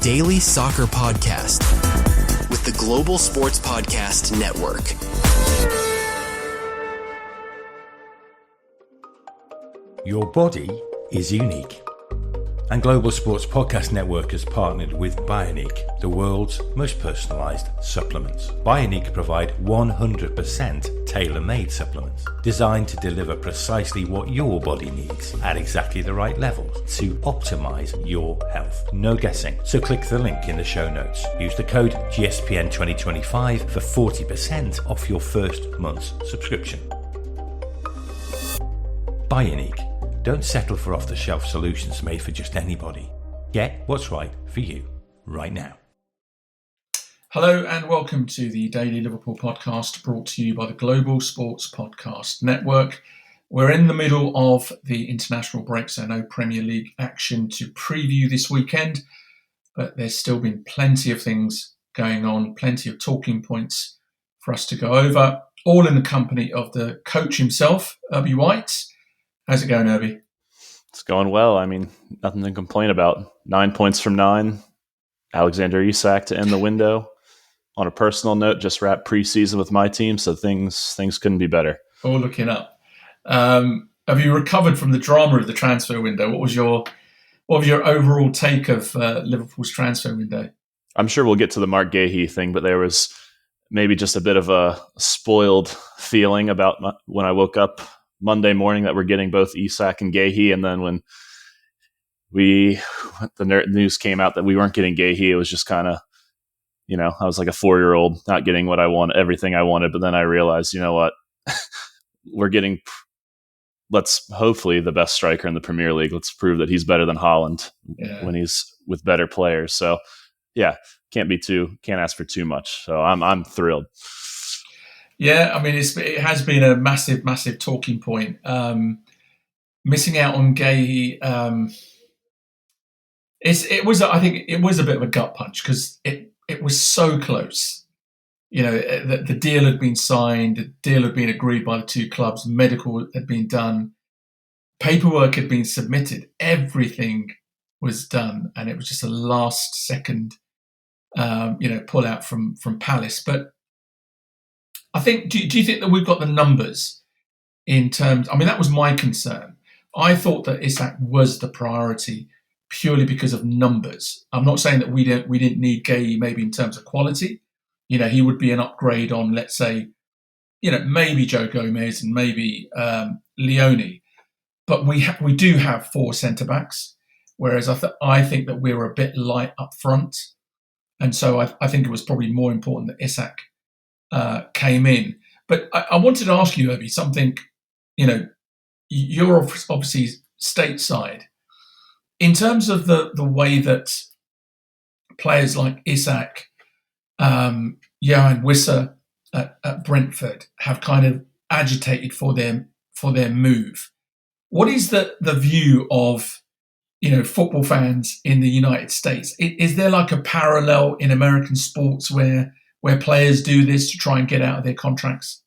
daily soccer podcast with the Global Sports Podcast Network. Your body is unique. And Global Sports Podcast Network has partnered with Bioniq, the world's most personalized supplements. Bioniq provide 100% tailor-made supplements designed to deliver precisely what your body needs at exactly the right levels to optimize your health. No guessing. So click the link in the show notes. Use the code GSPN2025 for 40% off your first month's subscription. Bioniq. Don't settle for off-the-shelf solutions made for just anybody. Get what's right for you right now. Hello and welcome to the Daily Liverpool podcast brought to you by the Global Sports Podcast Network. We're in the middle of the international break, so no Premier League action to preview this weekend, but there's still been plenty of things going on, plenty of talking points for us to go over, all in the company of the coach himself, Irby White. How's it going, Irby? It's going well. I mean, nothing to complain about. 9 points from 9. Alexander Isak to end the window. On a personal note, just wrapped preseason with my team, so things couldn't be better. All looking up. Have you recovered from the drama of the transfer window? What was your overall take of Liverpool's transfer window? I'm sure we'll get to the Mark Gahey thing, but there was maybe just a bit of a spoiled feeling about when I woke up Monday morning that we're getting both Isak and Gahey, and then when the news came out that we weren't getting Gahey, it was just kind of, I was like a 4-year-old not getting what I want, everything I wanted, but then I realized, you know what, we're getting, let's hopefully the best striker in the Premier League. Let's prove that he's better than Haaland when he's with better players. So yeah, can't ask for too much. So I'm thrilled. Yeah, I mean, it has been a massive, massive talking point. Missing out on Gahey, it was a bit of a gut punch because it was so close. The deal had been signed, the deal had been agreed by the two clubs, medical had been done, paperwork had been submitted, everything was done, and it was just a last second, pull out from Palace, but. I think, do you think that we've got the numbers in terms, that was my concern. I thought that Isak was the priority purely because of numbers. I'm not saying that we didn't need Gahey maybe in terms of quality. He would be an upgrade on, let's say, maybe Joe Gomez and maybe Leone. But we do have 4 centre-backs, whereas I think that we were a bit light up front. And so I think it was probably more important that Isak came in. But I wanted to ask you, Irby, something, you're obviously stateside. In terms of the way that players like Isak, Johan Wissa at Brentford have kind of agitated for their move, what is the view of, football fans in the United States? Is there like a parallel in American sports where players do this to try and get out of their contracts?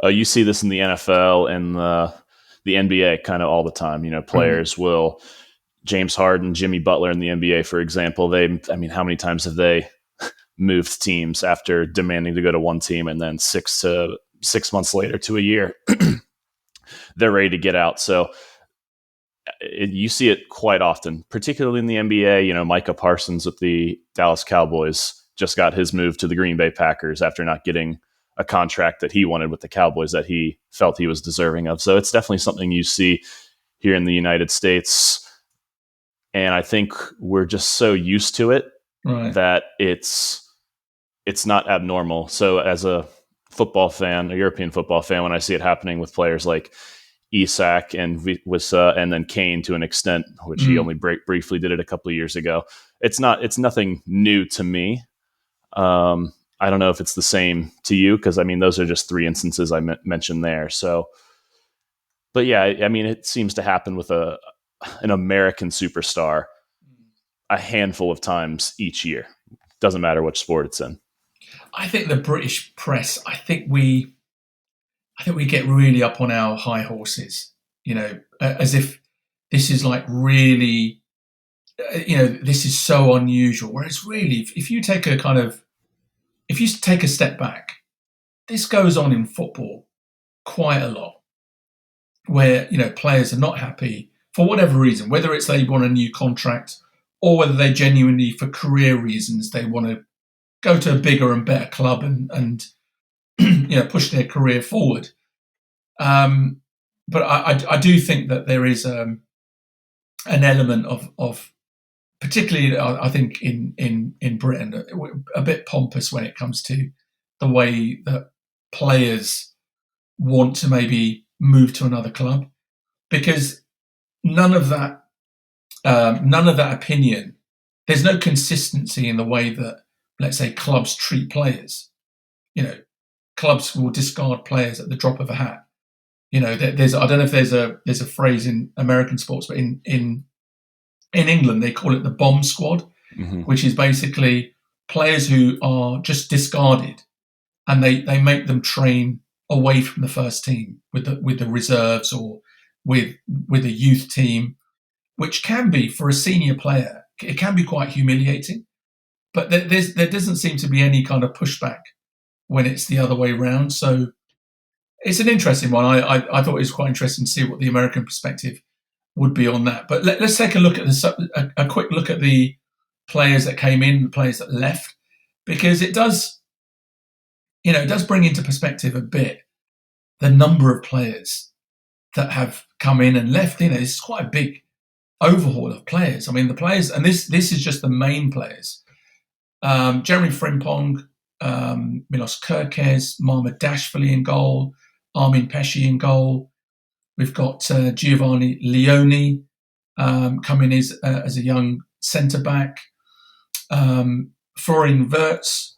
You see this in the NFL and the NBA kind of all the time. Players will, James Harden, Jimmy Butler in the NBA, for example, how many times have they moved teams after demanding to go to one team and then 6 months later to a year, they're ready to get out. So you see it quite often, particularly in the NBA. Micah Parsons with the Dallas Cowboys just got his move to the Green Bay Packers after not getting a contract that he wanted with the Cowboys that he felt he was deserving of. So it's definitely something you see here in the United States. And I think we're just so used to it that it's not abnormal. So as a football fan, a European football fan, when I see it happening with players like Isak and Wissa and then Kane to an extent, which he only briefly did it a couple of years ago, it's nothing new to me. I don't know if it's the same to you, because those are just 3 instances I mentioned there. So, but yeah, it seems to happen with an American superstar a handful of times each year. Doesn't matter which sport it's in. I think the British press, we get really up on our high horses, as if this is like really this is so unusual. Whereas really, if you take a step back, this goes on in football quite a lot, where players are not happy for whatever reason, whether it's they want a new contract or whether they genuinely, for career reasons, they want to go to a bigger and better club and push their career forward. But I do think that there is an element of particularly, I think, in Britain, a bit pompous when it comes to the way that players want to maybe move to another club, because none of that opinion. There's no consistency in the way that, let's say, clubs treat players. Clubs will discard players at the drop of a hat. There's, I don't know if there's a phrase in American sports, but in England they call it the bomb squad, which is basically players who are just discarded, and they make them train away from the first team with the reserves or with a youth team, which can be, for a senior player, it can be quite humiliating. But there doesn't seem to be any kind of pushback when it's the other way around. So it's an interesting one. I thought it was quite interesting to see what the American perspective would be on that. But let's take a look at a quick look at the players that came in, the players that left, because it does bring into perspective a bit the number of players that have come in and left. It's quite a big overhaul of players. I mean, the players, and this is just the main players. Jeremy Frimpong, Milos Kerkez, Marmadashvili in goal, Armin Pesci in goal. We've got Giovanni Leone coming as a young centre-back. Florian Wirtz,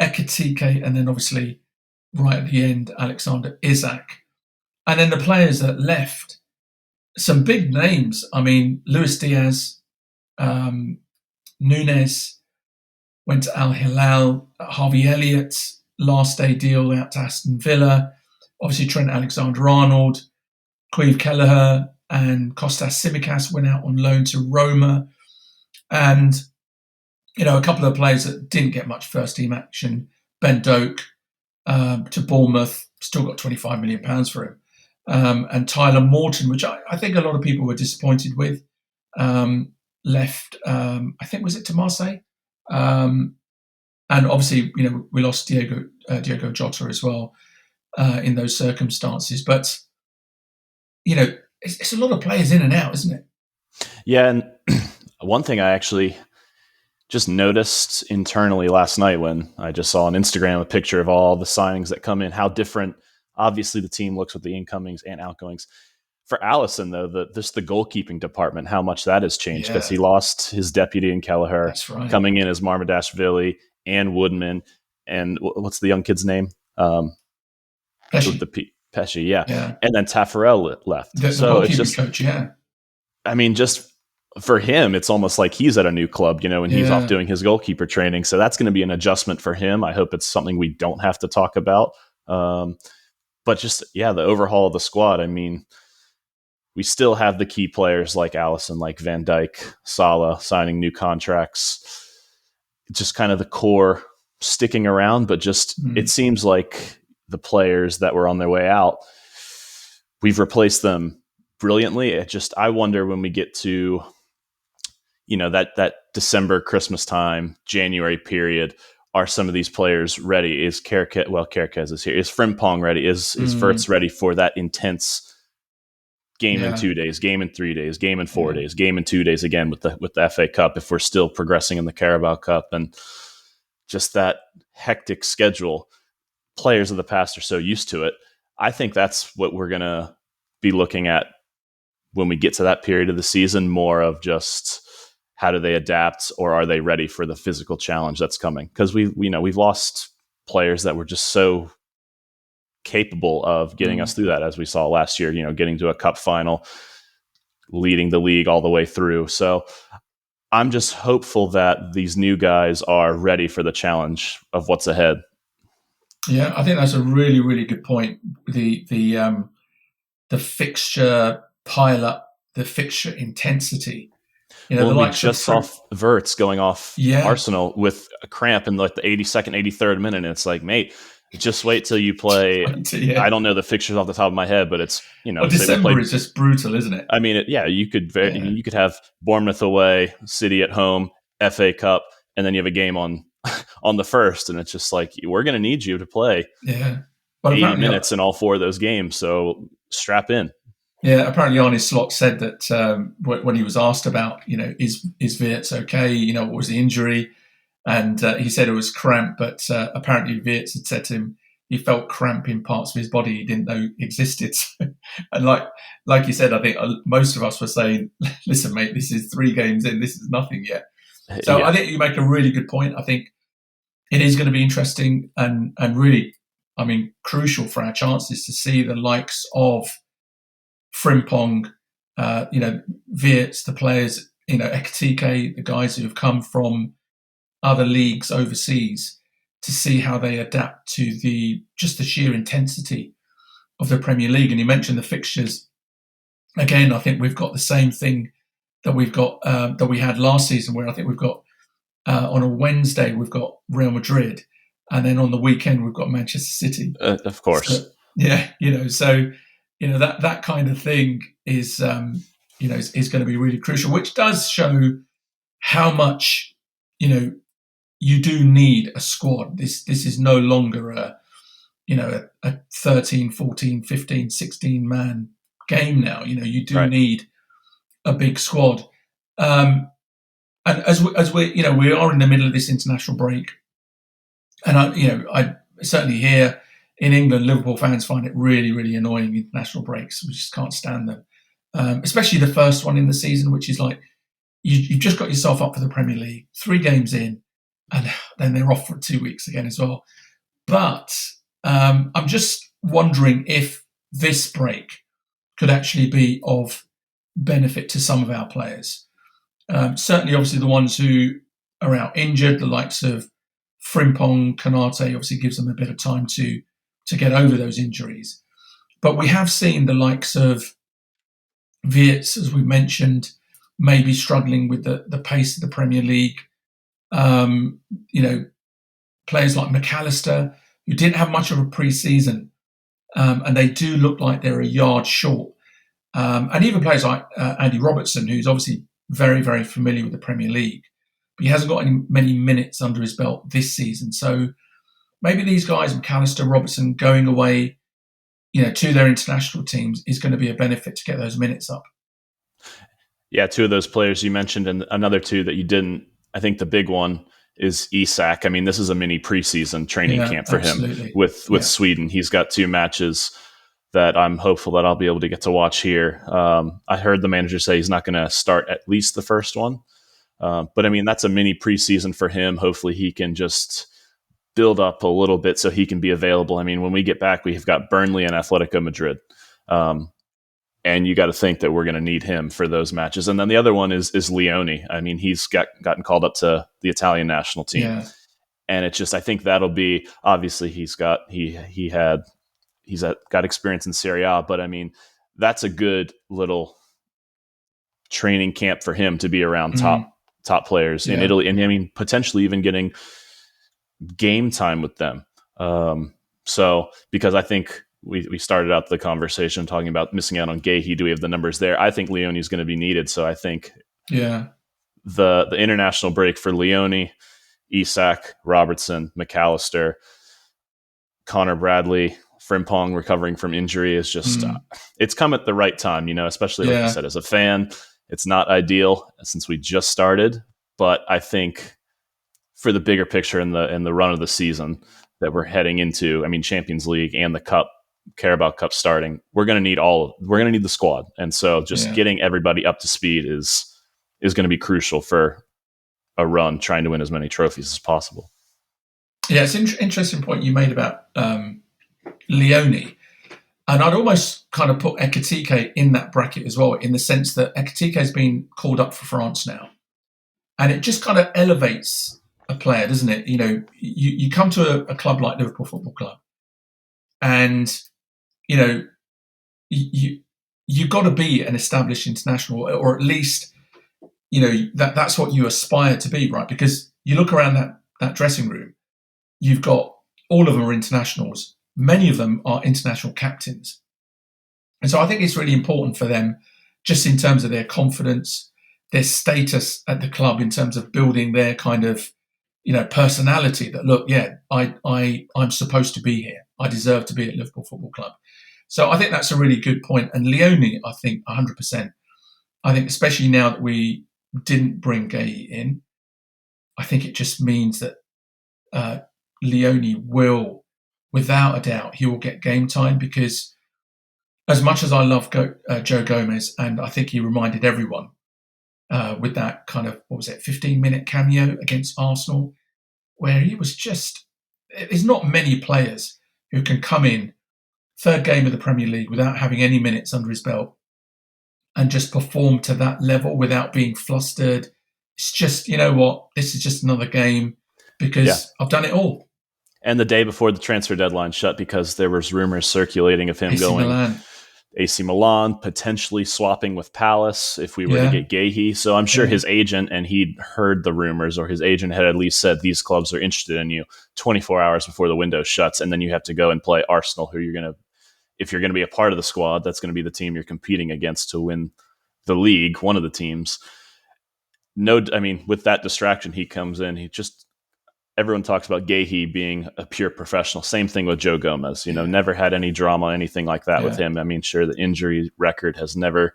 Ekitike, and then obviously right at the end, Alexander Isak. And then the players that left, some big names. I mean, Luis Diaz, Nunes went to Al Hilal, Harvey Elliott, last day deal out to Aston Villa. Obviously, Trent Alexander-Arnold, Queve Kelleher, and Kostas Tsimikas went out on loan to Roma. And, a couple of players that didn't get much first team action. Ben Doak to Bournemouth, still got £25 million for him. And Tyler Morton, which I think a lot of people were disappointed with, left, I think, was it to Marseille? And obviously, we lost Diego Jota as well in those circumstances. But, it's a lot of players in and out, isn't it? Yeah, and one thing I actually just noticed internally last night when I just saw on Instagram a picture of all the signings that come in, how different, obviously, the team looks with the incomings and outgoings. For Alisson, though, the goalkeeping department, how much that has changed, because he lost his deputy in Kelleher, coming in as Marmadashvili and Woodman, and what's the young kid's name? Pesci, yeah. And then Taffarel left. So it's just coach, I mean, just for him, it's almost like he's at a new club, and he's off doing his goalkeeper training. So that's going to be an adjustment for him. I hope it's something we don't have to talk about. But just, the overhaul of the squad. I mean, we still have the key players like Alisson, like Van Dijk, Salah signing new contracts. Just kind of the core sticking around, but just it seems like the players that were on their way out, we've replaced them brilliantly. I wonder when we get to, that December, Christmas time, January period, are some of these players ready? Is Kerkez is here. Is Frimpong ready? Is Wirtz ready for that intense game in 2 days, game in 3 days, game in 4 days, game in 2 days again with the FA Cup, if we're still progressing in the Carabao Cup, and just that hectic schedule. Players of the past are so used to it. I think that's what we're going to be looking at when we get to that period of the season, more of just how do they adapt, or are they ready for the physical challenge that's coming? Because we've lost players that were just so capable of getting us through that, as we saw last year, getting to a cup final, leading the league all the way through. So I'm just hopeful that these new guys are ready for the challenge of what's ahead. Yeah, I think that's a really, really good point. The fixture pile up, the fixture intensity. You know, Well, the and we likes of just saw Wirtz going off Yeah. Arsenal with a cramp in like the 82nd, 83rd minute. And it's like, mate, just wait till you play. Yeah. I don't know the fixtures off the top of my head, but it's, you know, Well, December is just brutal, isn't it? I mean, you could have Bournemouth away, City at home, FA Cup, and then you have a game on the first, and it's just like, we're going to need you to play 80 minutes in all 4 of those games, so strap in. Yeah, apparently Arne Slot said that when he was asked about, you know, is Wirtz okay? You know, what was the injury? And he said it was cramp, but apparently Wirtz had said to him he felt cramp in parts of his body he didn't know existed. And like you said, I think most of us were saying, listen, mate, this is 3 games in, this is nothing yet. So I think you make a really good point. I think it is going to be interesting and really, I mean, crucial for our chances to see the likes of Frimpong, you know, Wirtz, the players, you know, Ekitike, the guys who have come from other leagues overseas, to see how they adapt to the sheer intensity of the Premier League. And you mentioned the fixtures. Again, I think we've got the same thing that we've got that we had last season, where I think we've got on a Wednesday we've got Real Madrid, and then on the weekend we've got Manchester City. Of course, so, yeah, you know, so you know that kind of thing is you know is going to be really crucial, which does show how much, you know, you do need a squad. This is no longer a 13, 14, 15, 16 man game now. You know, you do need a big squad. And as we you know, we are in the middle of this international break, and I certainly here in England, Liverpool fans find it really, really annoying, international breaks. We just can't stand them, especially the first one in the season, which is like you've just got yourself up for the Premier League, 3 games in, and then they're off for 2 weeks again as well. But I'm just wondering if this break could actually be of benefit to some of our players. Certainly, obviously, the ones who are out injured, the likes of Frimpong, Konate, obviously gives them a bit of time to get over those injuries. But we have seen the likes of Wirtz, as we mentioned, maybe struggling with the pace of the Premier League. You know, players like McAllister, who didn't have much of a pre-season, and they do look like they're a yard short. And even players like Andy Robertson, who's obviously very, very familiar with the Premier League, but he hasn't got many minutes under his belt this season. So maybe these guys, McAllister, Robertson, going away, you know, to their international teams is going to be a benefit to get those minutes up. Yeah, 2 of those players you mentioned, and another 2 that you didn't. I think the big one is Isak. I mean, this is a mini preseason training camp for him with Sweden. He's got 2 matches that I'm hopeful that I'll be able to get to watch here. I heard the manager say he's not going to start at least the first one. But I mean, that's a mini preseason for him. Hopefully he can just build up a little bit so he can be available. I mean, when we get back, we've got Burnley and Atletico Madrid. And you got to think that we're going to need him for those matches. And then the other one is Leone. I mean, he's gotten called up to the Italian national team. Yeah. And it's just, I think that'll be, obviously he's got experience in Serie A, but I mean, that's a good little training camp for him to be around top players in Italy. And I mean, potentially even getting game time with them. So, because I think we started out the conversation talking about missing out on Gahey. Do we have the numbers there? I think Leone is going to be needed. So I think the international break for Leone, Isak, Robertson, McAllister, Connor Bradley, Frimpong recovering from injury is just it's come at the right time, you know, especially like you said, as a fan, it's not ideal since we just started, but I think for the bigger picture in the run of the season that we're heading into, I mean, Champions League and the Cup, Carabao Cup starting, we're going to need the squad. And so just getting everybody up to speed is going to be crucial for a run trying to win as many trophies as possible. Yeah, it's an interesting point you made about Leone. And I'd almost kind of put Ekitike in that bracket as well, in the sense that Ekitike has been called up for France now. And it just kind of elevates a player, doesn't it? You know, you come to a club like Liverpool Football Club, and you know, you've got to be an established international, or at least, that's what you aspire to be, right? Because you look around that dressing room, you've got all of them are internationals. Many of them are international captains. And so I think it's really important for them, just in terms of their confidence, their status at the club, in terms of building their kind of, personality that, look, I'm supposed to be here. I deserve to be at Liverpool Football Club. So I think that's a really good point. And Leone, I think 100%. I think especially now that we didn't bring Gay in, I think it just means that Leone will, without a doubt, he will get game time, because as much as I love Joe Gomez, and I think he reminded everyone with that kind of, 15-minute cameo against Arsenal, where he was just, there's not many players who can come in, third game of the Premier League, without having any minutes under his belt and just perform to that level without being flustered. It's just, you know what, this is just another game because I've done it all. And the day before the transfer deadline shut, because there was rumors circulating of him AC Milan, potentially swapping with Palace if we were to get Gahey. So I'm sure his agent, and he'd heard the rumors, or his agent had at least said these clubs are interested in you 24 hours before the window shuts. And then you have to go and play Arsenal, who if you're going to be a part of the squad, that's going to be the team you're competing against to win the league, one of the teams. With that distraction, he comes in, everyone talks about Gahey being a pure professional. Same thing with Joe Gomez. Never had any drama, anything like that with him. Sure, the injury record has never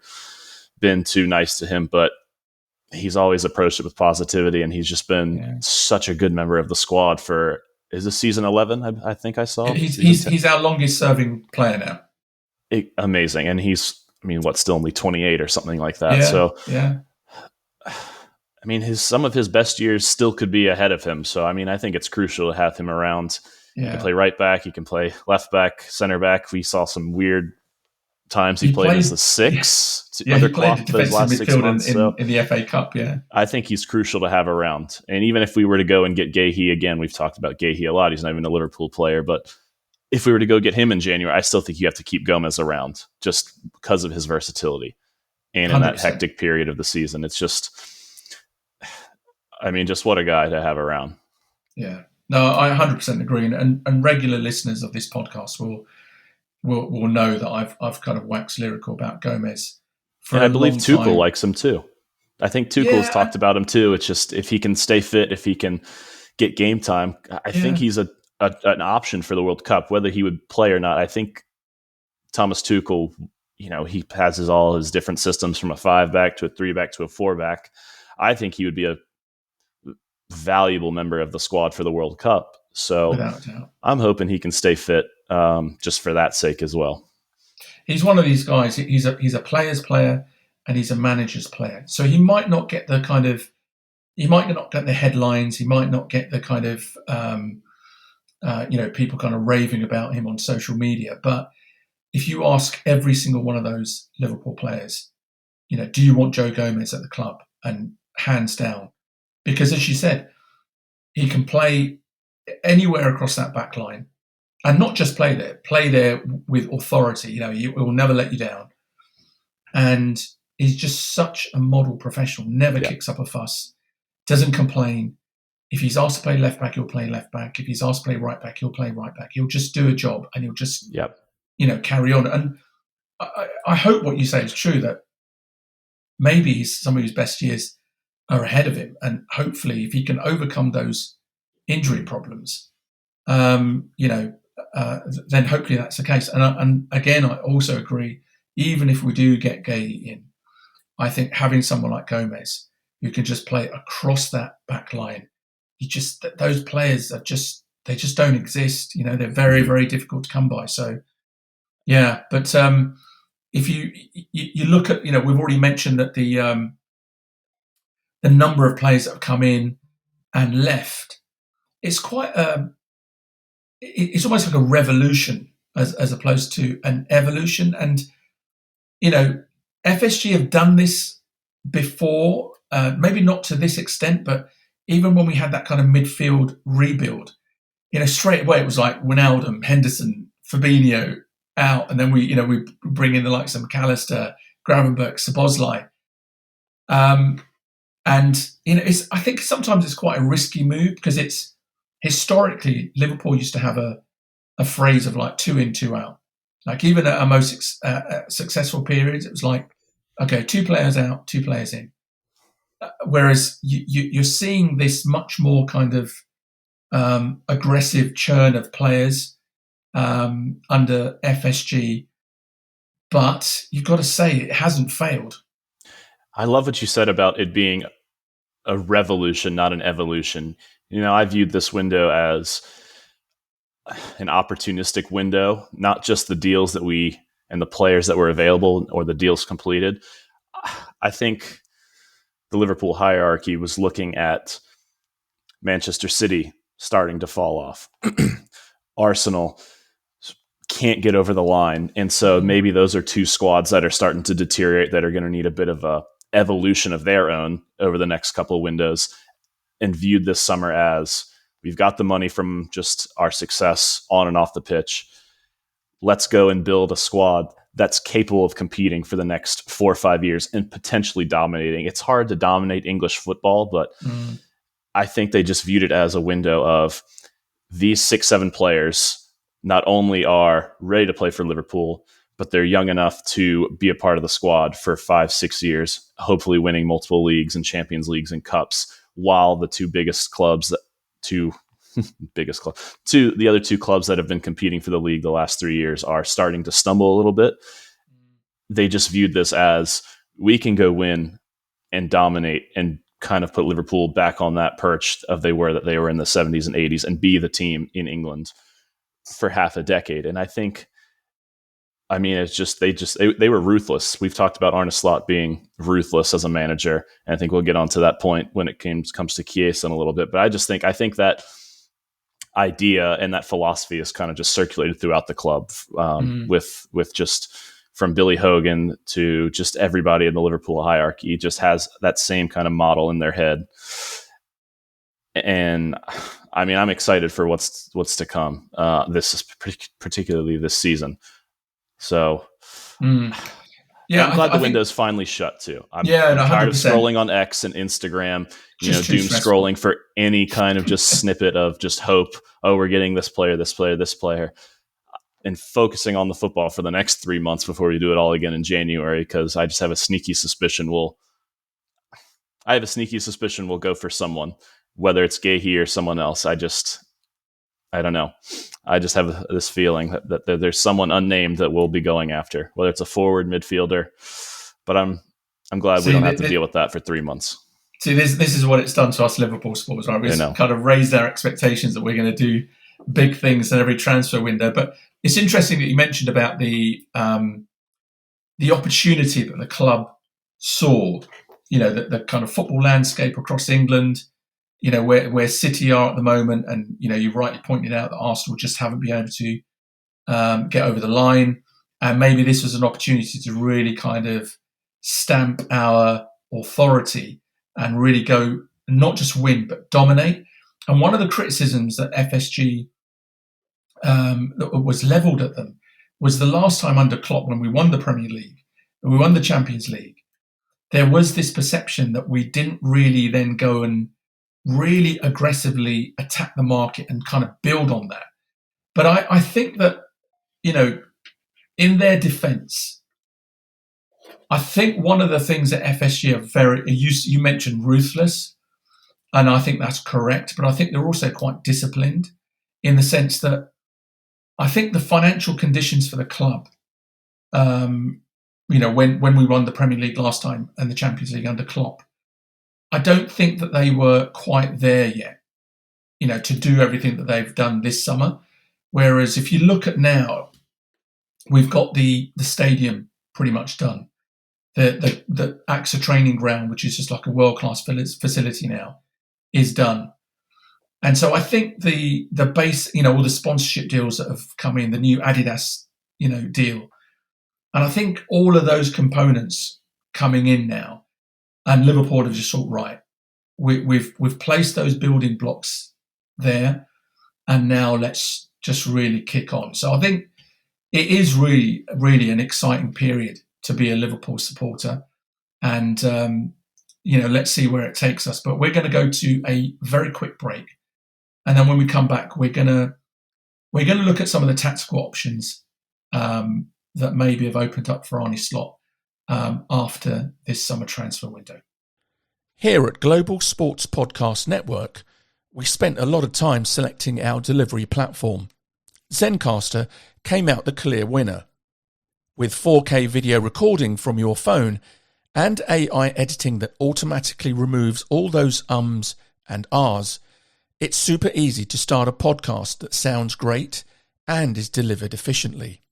been too nice to him, but he's always approached it with positivity, and he's just been such a good member of the squad for, is this season 11? I think I saw. He's our longest serving player now. Amazing. And he's, still only 28 or something like that. Some of his best years still could be ahead of him. So, I think it's crucial to have him around. He can play right back. He can play left back, center back. We saw some weird times he played as the six. He played defensive midfield in the FA Cup, I think he's crucial to have around. And even if we were to go and get Gahey again, we've talked about Gahey a lot. He's not even a Liverpool player. But if we were to go get him in January, I still think you have to keep Gomez around just because of his versatility. And in 100%. That hectic period of the season, it's just... just what a guy to have around. Yeah. No, I 100% agree. And regular listeners of this podcast will know that I've kind of waxed lyrical about Gomez. And I believe Tuchel likes him too. I think Tuchel's talked about him too. It's just, if he can stay fit, if he can get game time, I think he's an option for the World Cup, whether he would play or not. I think Thomas Tuchel, he passes all his different systems from a 5-back to a 3-back to a 4-back. I think he would be a valuable member of the squad for the World Cup. So I'm hoping he can stay fit just for that sake as well. He's one of these guys. He's a player's player and he's a manager's player. So he might not get the headlines. He might not get the kind of, people kind of raving about him on social media. But if you ask every single one of those Liverpool players, do you want Joe Gomez at the club? And hands down, because as you said, he can play anywhere across that back line, and not just play there with authority. He will never let you down. And he's just such a model professional, never kicks up a fuss, doesn't complain. If he's asked to play left back, he'll play left back. If he's asked to play right back, he'll play right back. He'll just do a job and he'll just, carry on. And I hope what you say is true, that maybe some of his best years are ahead of him. And hopefully if he can overcome those injury problems, then hopefully that's the case. And again, I also agree, even if we do get Gay in, I think having someone like Gomez who can just play across that back line, those players they just don't exist. They're very, very difficult to come by. So, but if you look at, we've already mentioned that the number of players that have come in and left, it's quite it's almost like a revolution as opposed to an evolution. And FSG have done this before, maybe not to this extent, but even when we had that kind of midfield rebuild, straight away it was like Wijnaldum, Henderson, Fabinho out, and then we bring in the likes of McAllister, Gravenberch, Sabozlai. And I think sometimes it's quite a risky move because it's historically Liverpool used to have a phrase of like 2 in, 2 out. Like even at our most successful periods, it was like, okay, 2 players out, 2 players in. Whereas you're seeing this much more kind of aggressive churn of players under FSG, but you've got to say it hasn't failed. I love what you said about it being a revolution, not an evolution. I viewed this window as an opportunistic window, not just the deals that and the players that were available or the deals completed. I think the Liverpool hierarchy was looking at Manchester City starting to fall off. Arsenal can't get over the line. And so maybe those are 2 squads that are starting to deteriorate, that are going to need a bit of a evolution of their own over the next couple of windows, and viewed this summer as we've got the money from just our success on and off the pitch. Let's go and build a squad that's capable of competing for the next 4 or 5 years and potentially dominating. It's hard to dominate English football, but I think they just viewed it as a window of these 6-7 players not only are ready to play for Liverpool, but they're young enough to be a part of the squad for 5-6 years, hopefully winning multiple leagues and Champions Leagues and cups, while the the other 2 clubs that have been competing for the league the last 3 years are starting to stumble a little bit. They just viewed this as we can go win and dominate and kind of put Liverpool back on that perch of they were in the 70s and 80s and be the team in England for half a decade. And I think, it's just they were ruthless. We've talked about Arne Slot being ruthless as a manager, and I think we'll get onto that point when it comes to Chiesa in a little bit. But I think that idea and that philosophy is kind of just circulated throughout the club, with just from Billy Hogan to just everybody in the Liverpool hierarchy just has that same kind of model in their head. And I'm excited for what's to come. This is particularly this season. So, yeah, I'm glad the window's finally shut too. I'm tired of scrolling on X and Instagram, doom scrolling for any kind of just snippet of just hope. Oh, we're getting this player, and focusing on the football for the next 3 months before we do it all again in January. Because I just have a sneaky suspicion we'll go for someone, whether it's Gahey or someone else. I don't know. I just have this feeling that there's someone unnamed that we'll be going after, whether it's a forward, midfielder. But I'm glad we don't have to deal with that for 3 months. See, this is what it's done to us Liverpool supporters, right? We've kind of raised our expectations that we're going to do big things in every transfer window. But it's interesting that you mentioned about the opportunity that the club saw, the kind of football landscape across England, where City are at the moment. And, you rightly pointed out that Arsenal just haven't been able to get over the line. And maybe this was an opportunity to really kind of stamp our authority and really go, not just win, but dominate. And one of the criticisms that FSG that was levelled at them was the last time under Klopp, when we won the Premier League and we won the Champions League, there was this perception that we didn't really then go and really aggressively attack the market and kind of build on that. But I think that, in their defence, I think one of the things that FSG are you mentioned ruthless, and I think that's correct, but I think they're also quite disciplined in the sense that I think the financial conditions for the club, when we won the Premier League last time and the Champions League under Klopp, I don't think that they were quite there yet, to do everything that they've done this summer. Whereas if you look at now, we've got the stadium pretty much done. The AXA training ground, which is just like a world-class facility now, is done. And so I think the base, all the sponsorship deals that have come in, the new Adidas, deal. And I think all of those components coming in now, and Liverpool have just thought, right, we've placed those building blocks there, and now let's just really kick on. So I think it is really, really an exciting period to be a Liverpool supporter. And let's see where it takes us. But we're going to go to a very quick break, and then when we come back, we're going to look at some of the tactical options that maybe have opened up for Arne Slot after this summer transfer window. Here at Global Sports Podcast Network, we spent a lot of time selecting our delivery platform. Zencastr came out the clear winner. With 4K video recording from your phone and AI editing that automatically removes all those ums and ahs, it's super easy to start a podcast that sounds great and is delivered efficiently.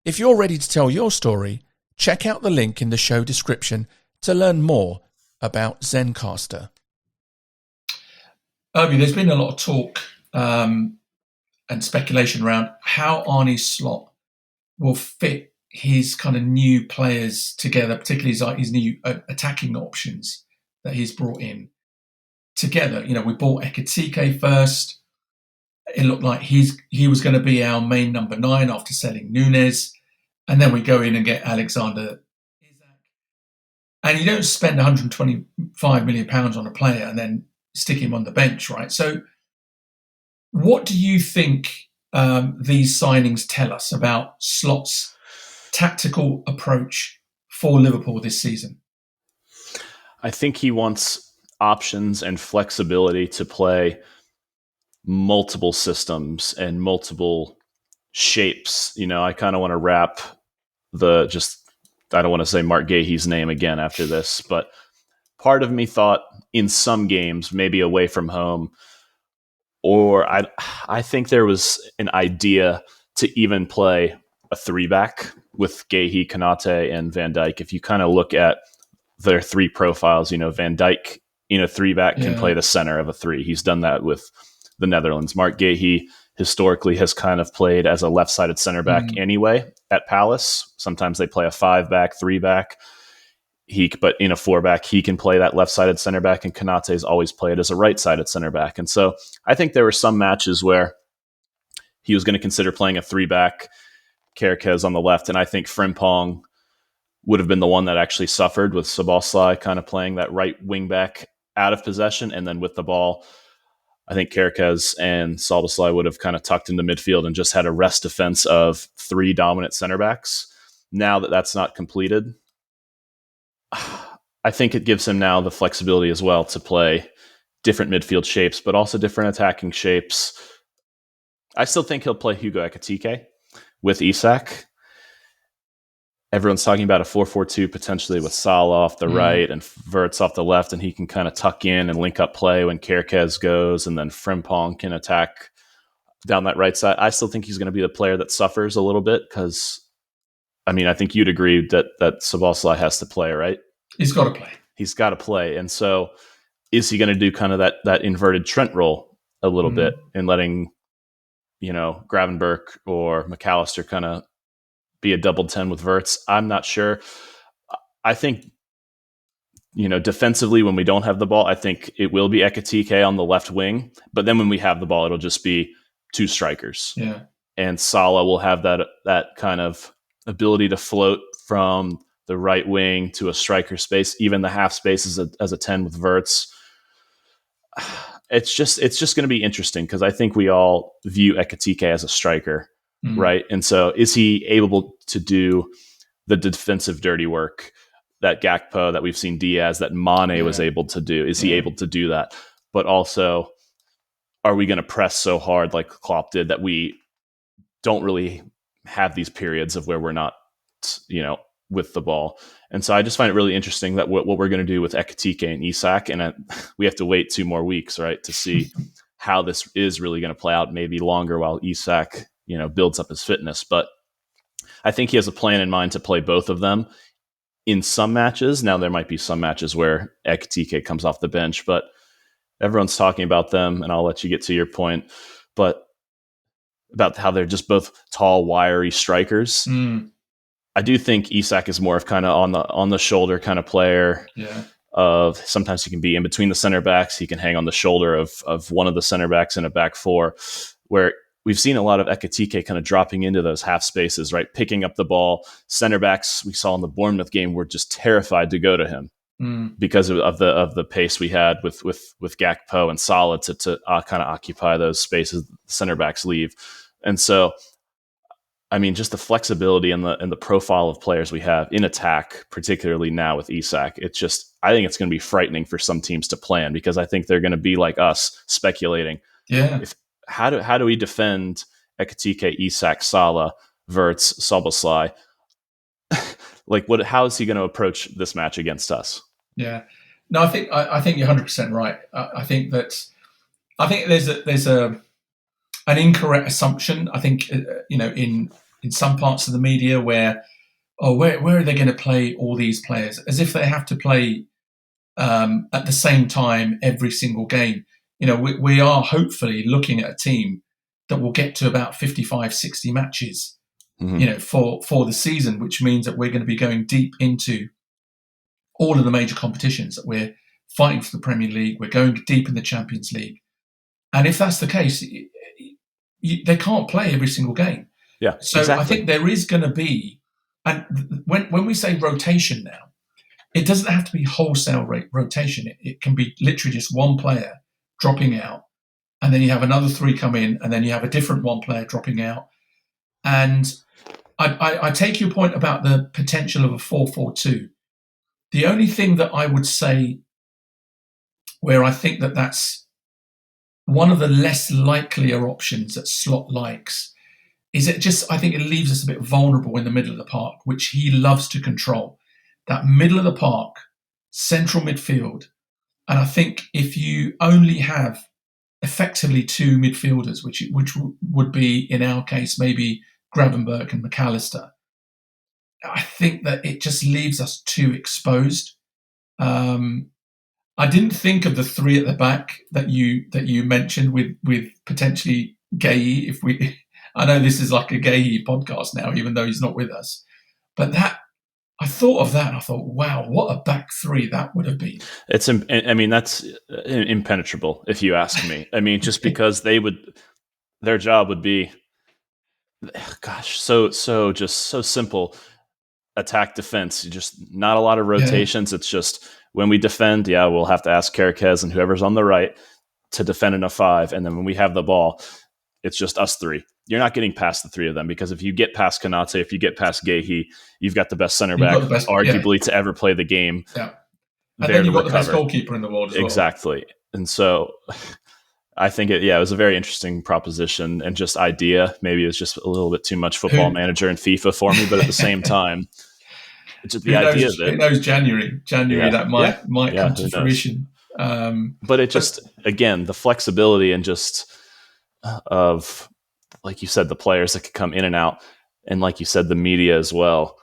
If you're ready to tell your story, check out the link in the show description to learn more about Zencastr. Irby, there's been a lot of talk and speculation around how Arne Slot will fit his kind of new players together, particularly his new attacking options that he's brought in together. We bought Ekitike first. It looked like he was going to be our main number 9 after selling Nunes. And then we go in and get Alexander Isak. And you don't spend £125 million on a player and then stick him on the bench, right? So what do you think these signings tell us about Slot's tactical approach for Liverpool this season? I think he wants options and flexibility to play multiple systems and multiple shapes. I kind of want to wrap I don't want to say Mark Gahey's name again after this, but part of me thought in some games, maybe away from home, or I think there was an idea to even play a 3-back with Gahey, Konate, and Van Dijk. If you kind of look at their 3 profiles, Van Dijk in a 3-back can play the center of a 3. He's done that with the Netherlands. Mark Gahey historically has kind of played as a left-sided center back anyway at Palace. Sometimes they play a 5-back, 3-back. But in a 4-back, he can play that left-sided center back, and Konate's always played as a right-sided center back. And so I think there were some matches where he was going to consider playing a 3-back, Kerkez on the left, and I think Frimpong would have been the one that actually suffered with Sabozlai kind of playing that right wing-back out of possession, and then with the ball, I think Kerkez and Sabozlai would have kind of tucked into midfield and just had a rest defense of 3 dominant center backs. Now that that's not completed, I think it gives him now the flexibility as well to play different midfield shapes, but also different attacking shapes. I still think he'll play Hugo Ekitike with Isak. Everyone's talking about a 4-4-2 potentially with Salah off the right and Wirtz off the left, and he can kind of tuck in and link up play when Kerkez goes, and then Frimpong can attack down that right side. I still think he's going to be the player that suffers a little bit because, I think you'd agree that Sabozlai has to play, right? He's got to play. He's got to play. And so is he going to do kind of that inverted Trent role a little bit and letting, Gravenberch or McAllister kind of be a double 10 with Wirtz? I'm not sure. I think, defensively, when we don't have the ball, I think it will be Ekitike on the left wing. But then when we have the ball, it'll just be 2 strikers. Yeah. And Salah will have that kind of ability to float from the right wing to a striker space, even the half space as a 10 with Wirtz. It's just going to be interesting because I think we all view Ekitike as a striker, right? And so is he able to do the defensive dirty work that Gakpo, that we've seen Diaz, that Mane was able to do? Is he able to do that? But also, are we going to press so hard like Klopp did that we don't really have these periods of where we're not, with the ball? And so I just find it really interesting that what we're going to do with Ekitike and Isak, and we have to wait 2 more weeks, right, to see how this is really going to play out, maybe longer while Isak, builds up his fitness. But I think he has a plan in mind to play both of them in some matches. Now, there might be some matches where Ekitike comes off the bench, but everyone's talking about them, and I'll let you get to your point, but about how they're just both tall, wiry strikers. I do think Isak is more of kind of on the shoulder kind of player. Yeah. Of sometimes he can be in between the center backs. He can hang on the shoulder of one of the center backs in a back 4, where we've seen a lot of Ekitike kind of dropping into those half spaces, right? Picking up the ball. Center backs we saw in the Bournemouth game were just terrified to go to him. because of the pace we had with Gakpo and Salah to kind of occupy those spaces the center backs leave. And so, I mean, just the flexibility and the profile of players we have in attack, particularly now with Isak, I think it's going to be frightening for some teams to plan, because I think they're going to be like us speculating. Yeah. How do we defend Ekitike, Isak, Salah, Wirtz, Sabozlai? Like, how is he going to approach this match against us? Yeah. No, I think you're 100% right. I think there's an incorrect assumption. I think in some parts of the media where are they going to play all these players, as if they have to play at the same time every single game. We are hopefully looking at a team that will get to about 55, 60 matches, for the season, which means that we're going to be going deep into all of the major competitions, that we're fighting for the Premier League, we're going deep in the Champions League. And if that's the case, they can't play every single game. Yeah, so exactly. I think there is going to be, and when we say rotation now, it doesn't have to be wholesale rotation. It can be literally just one player dropping out, and then you have another three come in, and then you have a different one player dropping out. And I take your point about the potential of a 4-4-2. The only thing that I would say where I think that's one of the less likelier options that Slot likes is I think it leaves us a bit vulnerable in the middle of the park, which he loves to control. That middle of the park, central midfield. And I think if you only have effectively two midfielders, which would be, in our case, maybe Gravenberch and McAllister, I think that it just leaves us too exposed. I didn't think of the three at the back that you mentioned with potentially Guéhi. I know this is like a Guéhi podcast now, even though he's not with us, but I thought of that and I thought, wow, what a back three that would have been. That's impenetrable, if you ask me. I mean, just because their job would be, gosh, so simple. Attack, defense, just not a lot of rotations. Yeah. It's just when we defend, we'll have to ask Kerkez and whoever's on the right to defend in a 5. And then when we have the ball, it's just us three. You're not getting past the three of them, because if you get past Konate, if you get past Guéhi, you've got the best center back, arguably, to ever play the game. Yeah. And then you've got the best goalkeeper in the world as well. Exactly. And so I think it was a very interesting proposition and just idea. Maybe it was just a little bit too much Football Manager and FIFA for me, but at the same time, it's just the idea that who knows, January that might come to fruition. But it just, again, the flexibility and just of, like you said, the players that could come in and out, and like you said, the media as well.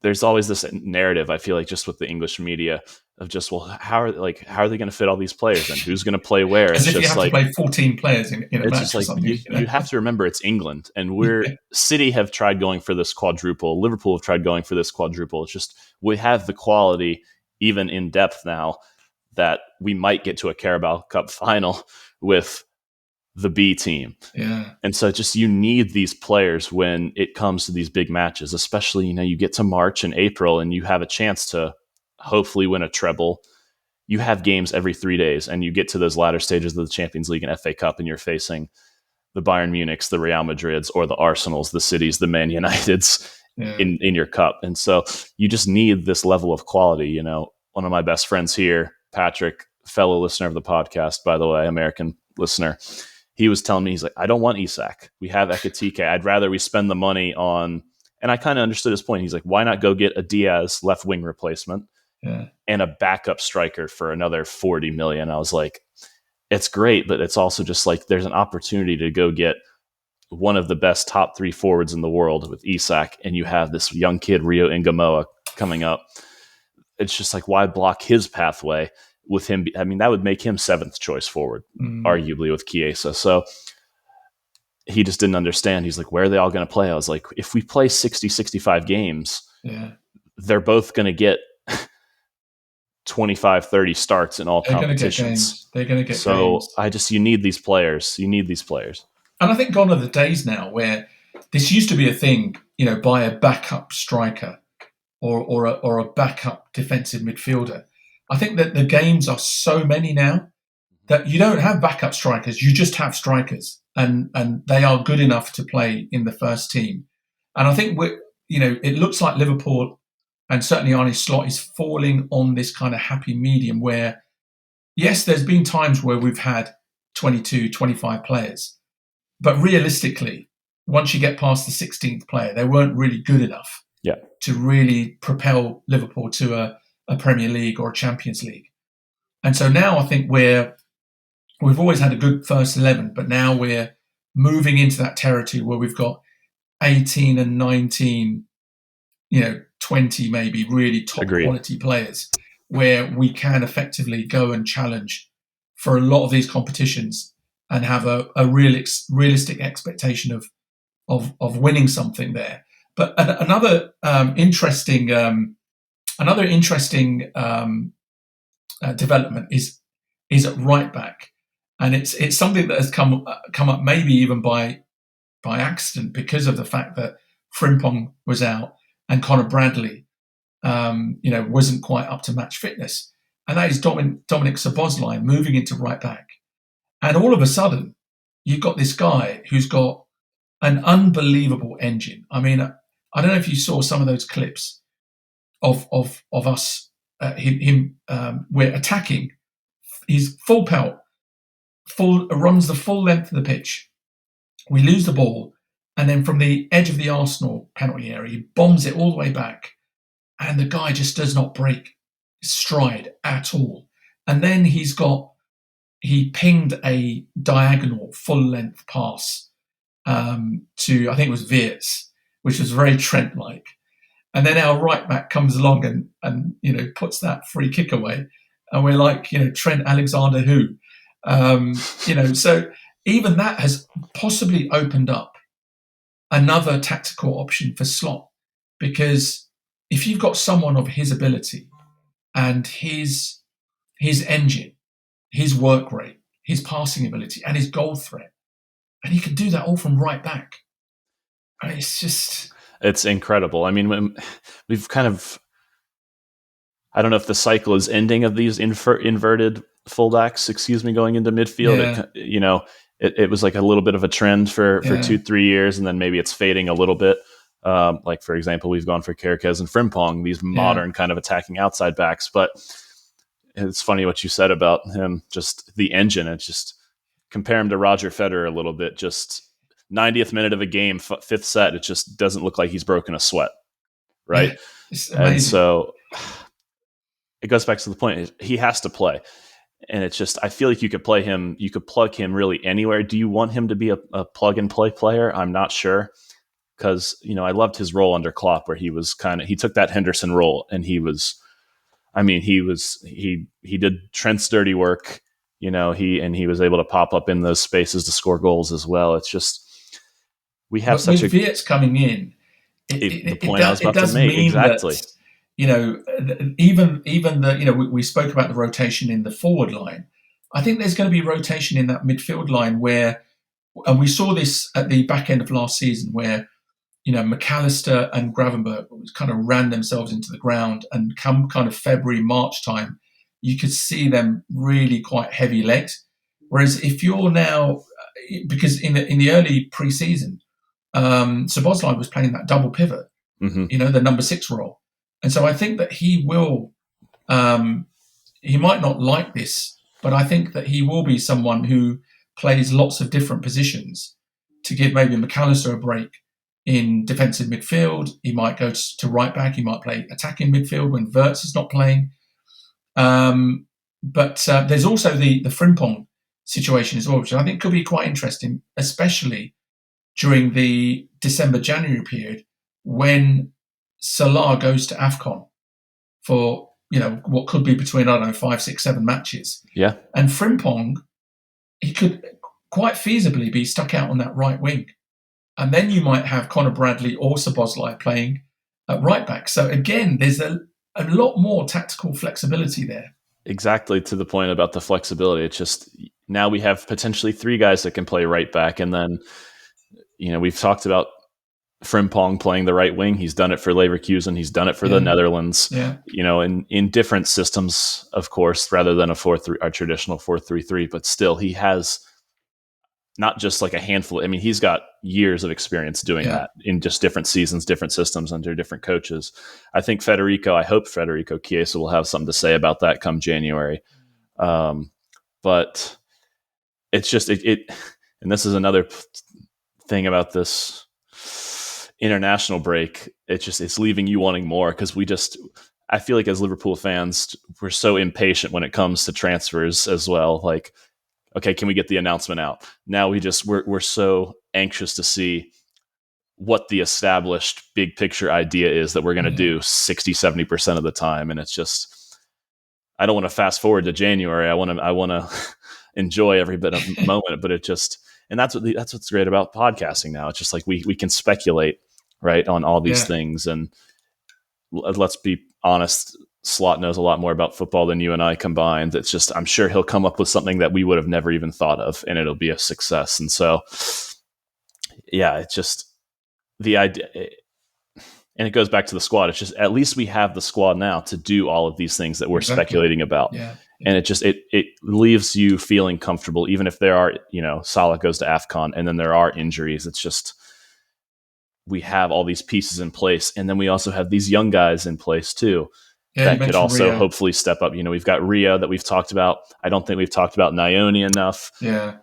There's always this narrative, I feel like, just with the English media of just, well, how are they going to fit all these players and who's going to play where? As if you have to play 14 players in a match just or like, something. You have to remember it's England, and City have tried going for this quadruple. Liverpool have tried going for this quadruple. It's just, we have the quality, even in depth now, that we might get to a Carabao Cup final with the B team. Yeah. And so just, you need these players when it comes to these big matches, especially, you get to March and April and you have a chance to hopefully win a treble. You have games every 3 days, and you get to those latter stages of the Champions League and FA Cup, and you're facing the Bayern Munichs, the Real Madrids, or the Arsenals, the Cities, the Man Uniteds in your cup. And so you just need this level of quality. One of my best friends here, Patrick, fellow listener of the podcast, by the way, American listener, he was telling me, he's like, I don't want Isak. We have Ekitike. I'd rather we spend the money on, and I kind of understood his point. He's like, why not go get a Diaz left wing replacement and a backup striker for another 40 million? I was like, it's great, but it's also just like, there's an opportunity to go get one of the best top 3 forwards in the world with Isak, and you have this young kid, Rio Ingamoa, coming up. It's just like, why block his pathway with him? I mean, that would make him 7th choice forward, arguably, with Chiesa. So he just didn't understand. He's like, where are they all going to play? I was like, if we play 60, 65 games, they're both going to get 25, 30 starts in all competitions. They're going to get so games. You need these players. You need these players. And I think gone are the days now where this used to be a thing, buy a backup striker or a backup defensive midfielder. I think that the games are so many now that you don't have backup strikers. You just have strikers, and they are good enough to play in the first team. And I think it looks like Liverpool and certainly Arne Slot is falling on this kind of happy medium where, yes, there's been times where we've had 22, 25 players, but realistically, once you get past the 16th player, they weren't really good enough to really propel Liverpool to a Premier League or a Champions League. And so now I think we've always had a good first 11, but now we're moving into that territory where we've got 18 and 19, 20 maybe really top quality players, where we can effectively go and challenge for a lot of these competitions and have a realistic expectation of winning something there. But another interesting development is at right back, and it's something that has come up maybe even by accident because of the fact that Frimpong was out and Conor Bradley, wasn't quite up to match fitness, and that is Dominic Sabozlai moving into right back, and all of a sudden you've got this guy who's got an unbelievable engine. I mean, I don't know if you saw some of those clips of us, we're attacking. He's full pelt, runs the full length of the pitch. We lose the ball, and then from the edge of the Arsenal penalty area, he bombs it all the way back, and the guy just does not break stride at all. And then he pinged a diagonal full-length pass to, I think it was Wirtz, which was very Trent-like. And then our right back comes along and puts that free kick away. And we're like, Trent Alexander who? So even that has possibly opened up another tactical option for Slot, because if you've got someone of his ability and his engine, his work rate, his passing ability, and his goal threat, and he can do that all from right back. I mean, it's incredible. I mean, we've kind of, I don't know if the cycle is ending of these inverted fullbacks, going into midfield. Yeah. It was like a little bit of a trend for 2-3 years, and then maybe it's fading a little bit. Like, for example, we've gone for Kerkez and Frimpong, these modern kind of attacking outside backs. But it's funny what you said about him, just the engine. It's just compare him to Roger Federer a little bit. Just 90th minute of a game, fifth set, it just doesn't look like he's broken a sweat, right? Yeah, and so it goes back to the point. He has to play. And it's just, I feel like you could plug him really anywhere. Do you want him to be a plug and play player? I'm not sure. Because, I loved his role under Klopp, where he took that Henderson role, and he did Trent's dirty work, he was able to pop up in those spaces to score goals as well. It's just, we have such with Wirtz coming in, the point I was about to make, exactly. Even we spoke about the rotation in the forward line. I think there's going to be rotation in that midfield line and we saw this at the back end of last season where, McAllister and Gravenberch kind of ran themselves into the ground, and come kind of February, March time, you could see them really quite heavy legged. Whereas if you're now, because in the early pre-season, Sabozlai was playing that double pivot, the number 6 role. And so I think that he will, he might not like this, but I think that he will be someone who plays lots of different positions to give maybe McAllister a break in defensive midfield. He might go to right back. He might play attacking midfield when Wirtz is not playing. But there's also the Frimpong situation as well, which I think could be quite interesting, especially during the December-January period when Salah goes to AFCON for, what could be between, 5, 6, 7 matches. Yeah. And Frimpong, he could quite feasibly be stuck out on that right wing. And then you might have Conor Bradley or Sabozlai playing at right back. So again, there's a lot more tactical flexibility there. Exactly, to the point about the flexibility. It's just, now we have potentially 3 guys that can play right back. And then, we've talked about Frimpong playing the right wing. He's done it for Leverkusen. He's done it for the Netherlands. Yeah. In different systems, of course, rather than our traditional 4-3-3. But still, he has not just like a handful. I mean, he's got years of experience doing that in just different seasons, different systems under different coaches. I hope Federico Chiesa will have something to say about that come January. But it's just it, and this is another thing about this international break. It's leaving you wanting more, because I feel like as Liverpool fans, we're so impatient when it comes to transfers as well. Like, okay, can we get the announcement out? Now we're so anxious to see what the established big picture idea is that we're going to do 60-70% of the time. And it's just, I don't want to fast forward to January. I want to enjoy every bit of moment, but and that's what's great about podcasting now. It's just like we can speculate, right, on all these things. And let's be honest, Slot knows a lot more about football than you and I combined. It's just, I'm sure he'll come up with something that we would have never even thought of, and it'll be a success. And so, it's just the idea. And it goes back to the squad. It's just, at least we have the squad now to do all of these things that we're speculating about. Yeah. And it leaves you feeling comfortable, even if there are, Salah goes to AFCON and then there are injuries. It's just, we have all these pieces in place. And then we also have these young guys in place too. That could also Rio. Hopefully step up. We've got Rio that we've talked about. I don't think we've talked about Nyoni enough. Yeah.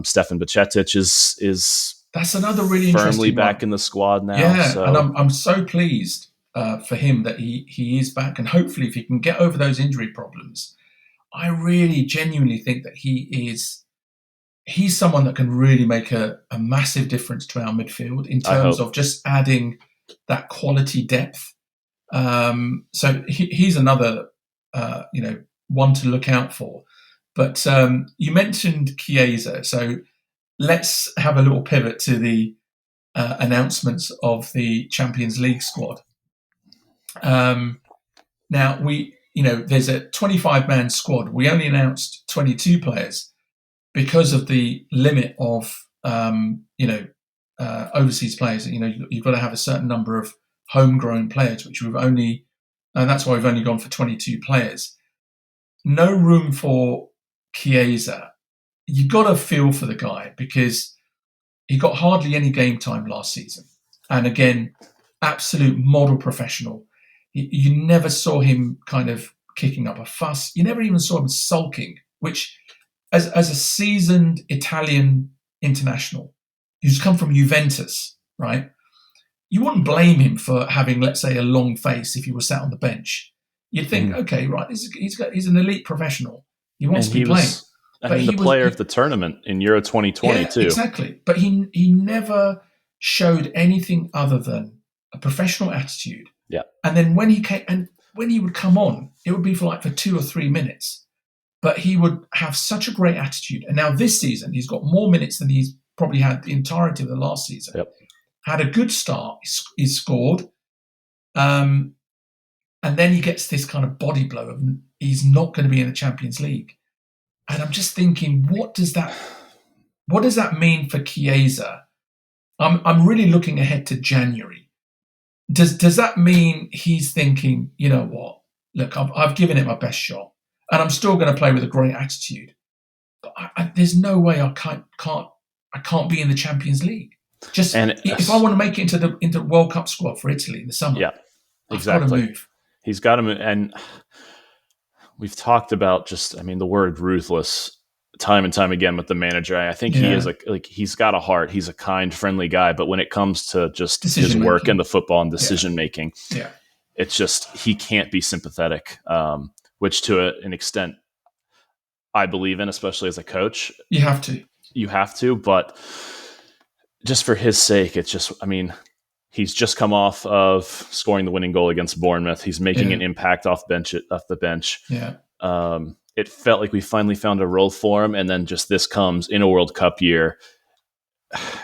Stefan Bajcetic is that's another really firmly back in the squad now. Yeah, so. And I'm so pleased for him that he is back, and hopefully if he can get over those injury problems, I really genuinely think that he's someone that can really make a massive difference to our midfield in terms of just adding that quality depth. So he's another, one to look out for. But you mentioned Chiesa, so let's have a little pivot to the announcements of the Champions League squad. Now there's a 25-man squad. We only announced 22 players because of the limit of overseas players. You've got to have a certain number of homegrown players, which and that's why we've only gone for 22 players. No room for Chiesa. You got to feel for the guy, because he got hardly any game time last season. And again, absolute model professional. You never saw him kind of kicking up a fuss. You never even saw him sulking, which as a seasoned Italian international who's come from Juventus, right? You wouldn't blame him for having, let's say, a long face if he was sat on the bench. You'd think, okay, right, he's an elite professional. He wants to be playing. The player of the tournament in Euro 2020 too. Exactly. But he never showed anything other than a professional attitude. Yeah. And then when he would come on, it would be for 2 or 3 minutes. But he would have such a great attitude. And now this season, he's got more minutes than he's probably had the entirety of the last season. Yep. Had a good start. He scored. And then he gets this kind of body blow of he's not going to be in the Champions League. And I'm just thinking, what does that mean for Chiesa? I'm really looking ahead to January. Does that mean he's thinking, you know what? Look, I've given it my best shot, and I'm still going to play with a great attitude. But there's no way I can't be in the Champions League. If I want to make it into the World Cup squad for Italy in the summer, exactly. I've got to move. He's got to move, and we've talked about the word ruthless time and time again with the manager. I think he is he's got a heart. He's a kind, friendly guy, but when it comes to just his work in the football and decision making, it's just, he can't be sympathetic, which to an extent I believe in, especially as a coach. You have to, but just for his sake, it's just, he's just come off of scoring the winning goal against Bournemouth. He's making an impact off the bench. Yeah. It felt like we finally found a role for him, and then just this comes in a World Cup year.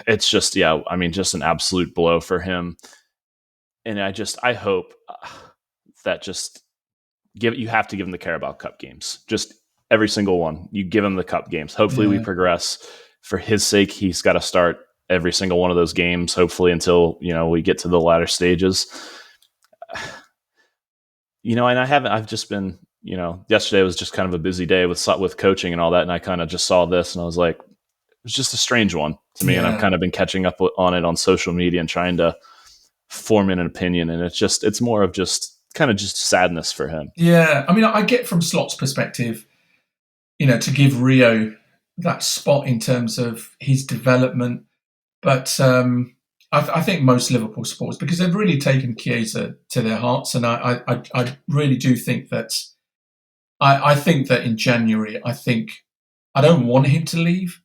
It's just, just an absolute blow for him. And I hope that you have to give him the Carabao Cup games. Just every single one. You give him the cup games. Hopefully we progress. For his sake, he's got to start every single one of those games, hopefully until, we get to the latter stages. And I've just been, yesterday was just kind of a busy day with coaching and all that. And I kind of just saw this and I was like, it was just a strange one to me. Yeah. And I've kind of been catching up on it on social media and trying to form an opinion. And it's more of just kind of just sadness for him. Yeah. I mean, I get from Slot's perspective, to give Rio that spot in terms of his development. But I think most Liverpool supporters, because they've really taken Chiesa to their hearts, and I really do think that I think that in January, I don't want him to leave,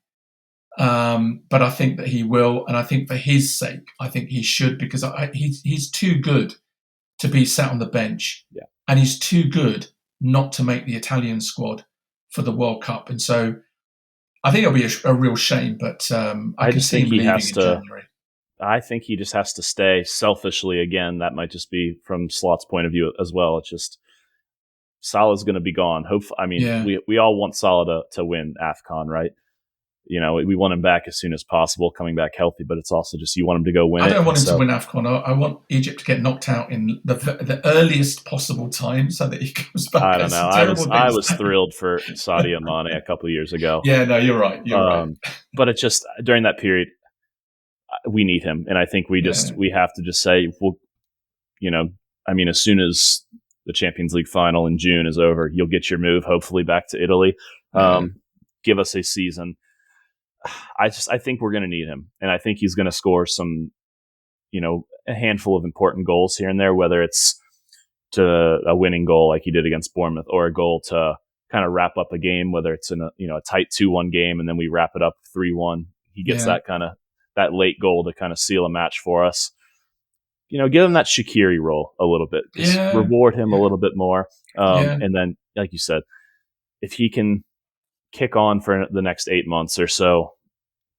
but I think that he will, and I think for his sake, I think he should, because he's too good to be sat on the bench, and he's too good not to make the Italian squad for the World Cup, and so I think it'll be a real shame. But I can see him leaving in January. I think he just has to stay. Selfishly, again, that might just be from Slot's point of view as well. It's just Salah's going to be gone. We all want Salah to win AFCON, right? We want him back as soon as possible, coming back healthy, but it's also just you want him to go win. I don't want him to win AFCON. I want Egypt to get knocked out in the earliest possible time so that he comes back. I don't know. I was thrilled for Sadio Mane a couple of years ago. Yeah, no, you're right. Right. But it's just during that period, we need him, and I think we have to just say, well, as soon as the Champions League final in June is over, you'll get your move, hopefully back to Italy. Give us a season. I think we're going to need him, and I think he's going to score some, a handful of important goals here and there, whether it's to a winning goal like he did against Bournemouth, or a goal to kind of wrap up a game, whether it's in a tight 2-1 game and then we wrap it up 3-1. He gets that late goal to kind of seal a match for us. Give him that Shaqiri role a little bit. Just reward him a little bit more. And then, like you said, if he can kick on for the next 8 months or so,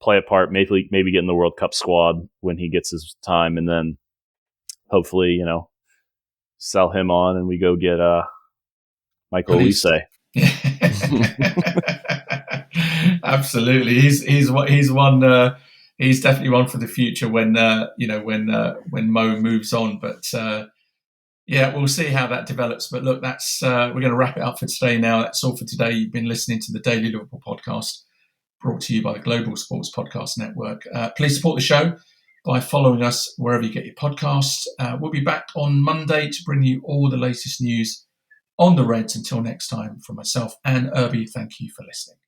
play a part, maybe get in the World Cup squad when he gets his time, and then hopefully, sell him on and we go get Michael Olise. Absolutely. He's one. He's definitely one for the future when Mo moves on. But we'll see how that develops. But look, that's we're going to wrap it up for today now. That's all for today. You've been listening to the Daily Liverpool podcast, brought to you by the Global Sports Podcast Network. Please support the show by following us wherever you get your podcasts. We'll be back on Monday to bring you all the latest news on the Reds. Until next time, from myself and Irby, thank you for listening.